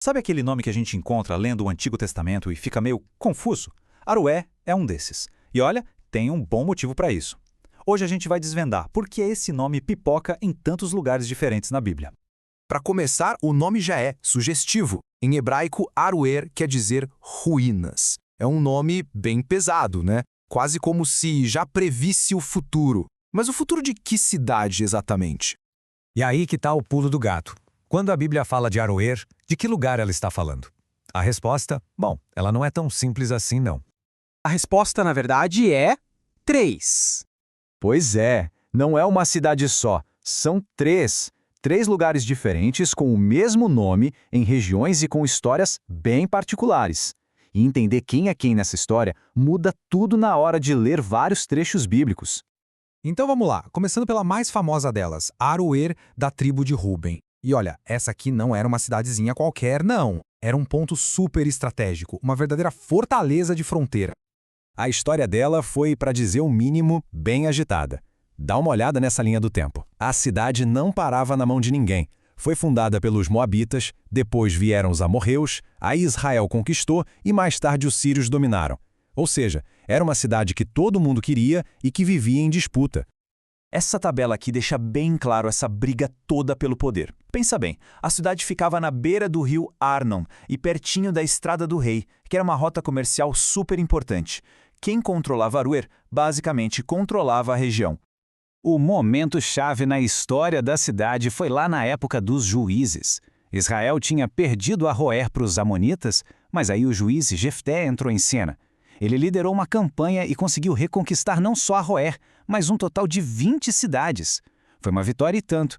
Sabe aquele nome que a gente encontra lendo o Antigo Testamento e fica meio confuso? Aroé é um desses. E olha, tem um bom motivo para isso. Hoje a gente vai desvendar por que esse nome pipoca em tantos lugares diferentes na Bíblia. Para começar, o nome já é sugestivo. Em hebraico, Aroer quer dizer ruínas. É um nome bem pesado, né? Quase como se já previsse o futuro. Mas o futuro de que cidade exatamente? E aí que está o pulo do gato. Quando a Bíblia fala de Aroer, de que lugar ela está falando? A resposta, bom, ela não é tão simples assim não. A resposta, na verdade, é 3. Pois é, não é uma cidade só, são três. Três lugares diferentes com o mesmo nome, em regiões e com histórias bem particulares. E entender quem é quem nessa história muda tudo na hora de ler vários trechos bíblicos. Então vamos lá, começando pela mais famosa delas, Aroer, da tribo de Ruben. E olha, essa aqui não era uma cidadezinha qualquer, não. Era um ponto super estratégico, uma verdadeira fortaleza de fronteira. A história dela foi, para dizer o mínimo, bem agitada. Dá uma olhada nessa linha do tempo. A cidade não parava na mão de ninguém. Foi fundada pelos Moabitas, depois vieram os amorreus, aí Israel conquistou e mais tarde os sírios dominaram. Ou seja, era uma cidade que todo mundo queria e que vivia em disputa. Essa tabela aqui deixa bem claro essa briga toda pelo poder. Pensa bem, a cidade ficava na beira do rio Arnon e pertinho da Estrada do Rei, que era uma rota comercial super importante. Quem controlava Aroer, basicamente controlava a região. O momento-chave na história da cidade foi lá na época dos juízes. Israel tinha perdido Aroer para os amonitas, mas aí o juiz Jefté entrou em cena. Ele liderou uma campanha e conseguiu reconquistar não só Aroer, mas um total de 20 cidades. Foi uma vitória e tanto.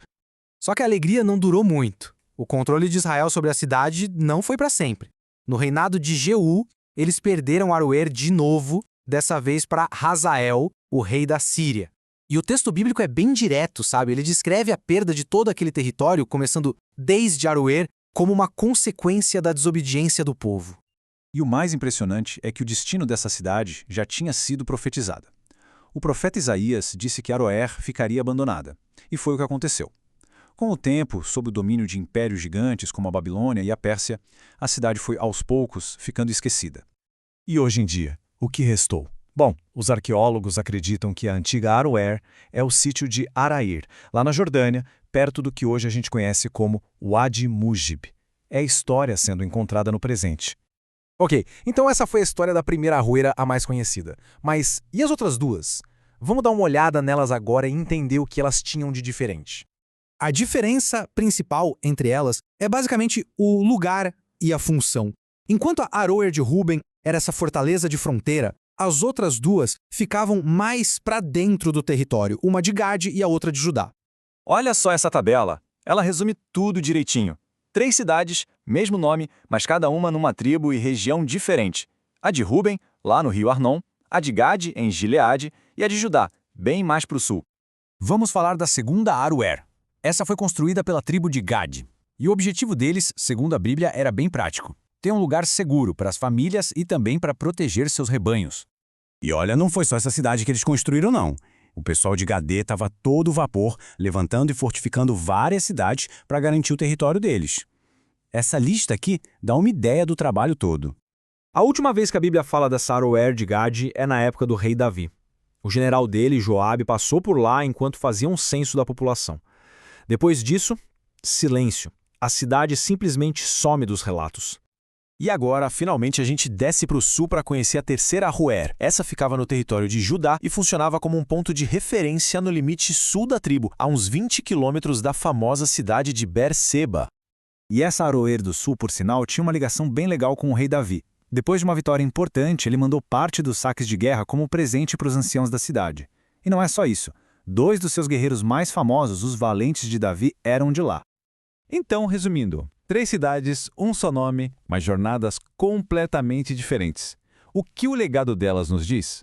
Só que a alegria não durou muito. O controle de Israel sobre a cidade não foi para sempre. No reinado de Jeú, eles perderam Aroer de novo, dessa vez para Hazael, o rei da Síria. E o texto bíblico é bem direto, sabe? Ele descreve a perda de todo aquele território, começando desde Aroer, como uma consequência da desobediência do povo. E o mais impressionante é que o destino dessa cidade já tinha sido profetizado. O profeta Isaías disse que Aroer ficaria abandonada. E foi o que aconteceu. Com o tempo, sob o domínio de impérios gigantes como a Babilônia e a Pérsia, a cidade foi aos poucos ficando esquecida. E hoje em dia, o que restou? Bom, os arqueólogos acreditam que a antiga Aroer é o sítio de Arair, lá na Jordânia, perto do que hoje a gente conhece como Wadi Mujib. É a história sendo encontrada no presente. Ok, então essa foi a história da primeira Aroer, a mais conhecida. Mas e as outras duas? Vamos dar uma olhada nelas agora e entender o que elas tinham de diferente. A diferença principal entre elas é basicamente o lugar e a função. Enquanto a Aroer de Ruben era essa fortaleza de fronteira, as outras duas ficavam mais para dentro do território, uma de Gade e a outra de Judá. Olha só essa tabela. Ela resume tudo direitinho. 3 cidades, mesmo nome, mas cada uma numa tribo e região diferente. A de Ruben, lá no rio Arnon, a de Gade, em Gileade, e a de Judá, bem mais para o sul. Vamos falar da segunda Aroer. Essa foi construída pela tribo de Gade. E o objetivo deles, segundo a Bíblia, era bem prático. Ter um lugar seguro para as famílias e também para proteger seus rebanhos. E olha, não foi só essa cidade que eles construíram, não. O pessoal de Gadê estava todo vapor, levantando e fortificando várias cidades para garantir o território deles. Essa lista aqui dá uma ideia do trabalho todo. A última vez que a Bíblia fala dessa Aroer de Gade é na época do rei Davi. O general dele, Joabe, passou por lá enquanto fazia um censo da população. Depois disso, silêncio. A cidade simplesmente some dos relatos. E agora, finalmente, a gente desce para o sul para conhecer a terceira Aroer. Essa ficava no território de Judá e funcionava como um ponto de referência no limite sul da tribo, a uns 20 quilômetros da famosa cidade de Berseba. E essa Aroer do sul, por sinal, tinha uma ligação bem legal com o rei Davi. Depois de uma vitória importante, ele mandou parte dos saques de guerra como presente para os anciãos da cidade. E não é só isso. 2 dos seus guerreiros mais famosos, os valentes de Davi, eram de lá. Então, resumindo, 3 cidades, um só nome, mas jornadas completamente diferentes. O que o legado delas nos diz?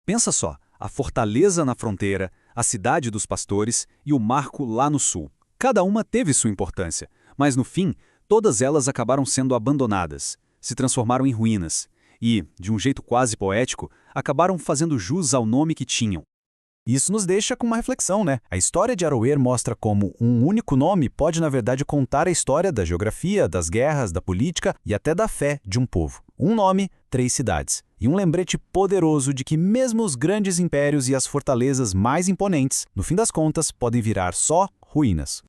Pensa só, a fortaleza na fronteira, a cidade dos pastores e o marco lá no sul. Cada uma teve sua importância, mas no fim, todas elas acabaram sendo abandonadas, se transformaram em ruínas e, de um jeito quase poético, acabaram fazendo jus ao nome que tinham. Isso nos deixa com uma reflexão, né? A história de Aroer mostra como um único nome pode, na verdade, contar a história da geografia, das guerras, da política e até da fé de um povo. Um nome, 3 cidades. E um lembrete poderoso de que mesmo os grandes impérios e as fortalezas mais imponentes, no fim das contas, podem virar só ruínas.